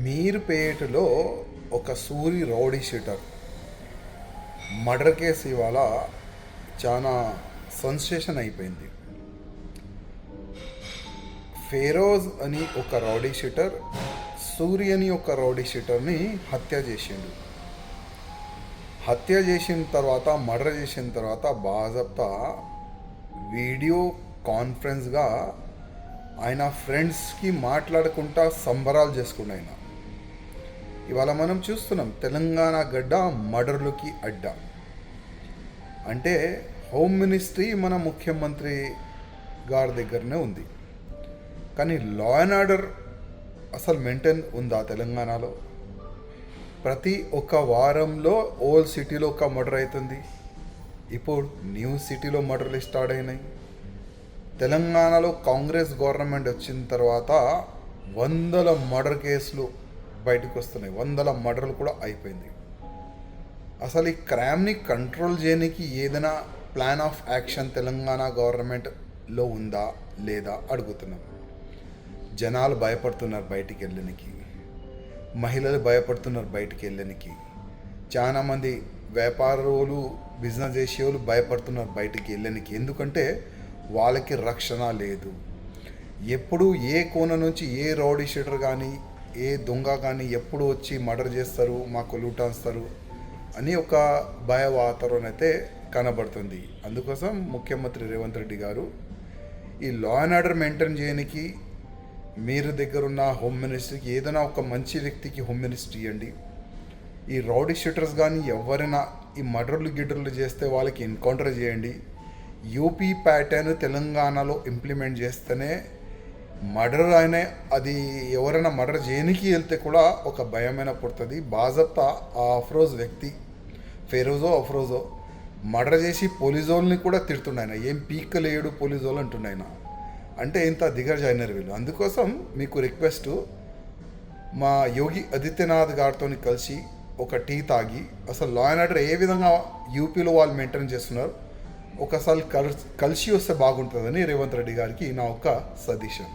మీర్పేటలో ఒక Suri rowdy sheeter murder case ఇవాళ చాలా సెన్సేషన్ అయిపోయింది. ఫెరోజ్ అని ఒక రౌడీ షీటర్ సూరి అని ఒక రౌడీ షీటర్ని హత్య చేసిన తర్వాత మర్డర్ చేసిన తర్వాత బాజాప్తా వీడియో కాన్ఫరెన్స్గా ఆయన ఫ్రెండ్స్కి మాట్లాడుకుంటా సంబరాలు చేసుకున్న ఆయన ఇవాళ మనం చూస్తున్నాం. తెలంగాణ గడ్డ మర్డర్లకి అడ్డ అంటే హోమ్ మినిస్ట్రీ మన ముఖ్యమంత్రి గారి దగ్గరనే ఉంది. కానీ లా అండ్ ఆర్డర్ అసలు మెయింటైన్ ఉందా తెలంగాణలో? ప్రతి ఒక్క వారంలో ఓల్డ్ సిటీలో ఒక మర్డర్ అవుతుంది. ఇప్పుడు న్యూ సిటీలో మర్డర్లు స్టార్ట్ అయినాయి. తెలంగాణలో కాంగ్రెస్ గవర్నమెంట్ వచ్చిన తర్వాత వందల మర్డర్ కేసులు బయటకు వస్తున్నాయి. వందల మర్డర్లు కూడా అయిపోయింది. అసలు ఈ క్రైమ్ని కంట్రోల్ చేయడానికి ఏదైనా ప్లాన్ ఆఫ్ యాక్షన్ తెలంగాణ గవర్నమెంట్లో ఉందా లేదా అడుగుతున్నాం. జనాలు భయపడుతున్నారు బయటికి వెళ్ళడానికి, మహిళలు భయపడుతున్నారు బయటికి వెళ్ళడానికి, చాలామంది వ్యాపారులు బిజినెస్ చేసేవాళ్ళు భయపడుతున్నారు బయటికి వెళ్ళడానికి. ఎందుకంటే వాళ్ళకి రక్షణ లేదు. ఎప్పుడు ఏ కోణ నుంచి ఏ రౌడీ షీటర్ కానీ ఏ దొంగ కానీ ఎప్పుడు వచ్చి మర్డర్ చేస్తారు, మాకు లూటాస్తారు అని ఒక భయ వాతావరణం అయితే కనబడుతుంది. అందుకోసం ముఖ్యమంత్రి రేవంత్ రెడ్డి గారు ఈ లా అండ్ ఆర్డర్ మెయింటైన్ చేయడానికి మీరు దగ్గర ఉన్న హోమ్ మినిస్ట్రీకి ఏదైనా ఒక మంచి వ్యక్తికి హోమ్ మినిస్ట్రీ ఇవ్వండి. ఈ రౌడీ షీటర్స్ కానీ ఎవరైనా ఈ గిడ్డర్లు చేస్తే వాళ్ళకి ఎన్కౌంటర్ చేయండి. యూపీ ప్యాటర్న్ తెలంగాణలో ఇంప్లిమెంట్ చేస్తేనే మర్డర్ అయినా అది ఎవరైనా మర్డర్ చేయడానికి వెళ్తే కూడా ఒక భయమైన పుడుతుంది. బాజప్తా ఆ అఫ్రోజ్ వ్యక్తి అఫ్రోజో మర్డర్ చేసి పోలీసోల్ని కూడా తిడుతున్నాయన. ఏం పీక్కలేడు పోలీసోళ్ళు అంటున్నాయన. అంటే ఇంత దిగజాయినారు వీళ్ళు. అందుకోసం మీకు రిక్వెస్ట్, మా యోగి ఆదిత్యనాథ్ గారితో కలిసి ఒక టీ తాగి అసలు లా అండ్ ఆర్డర్ ఏ విధంగా యూపీలో వాళ్ళు మెయింటైన్ చేస్తున్నారు ఒకసారి కలిసి వస్తే బాగుంటుందని రేవంత్ రెడ్డి గారికి నా ఒక సజెషన్.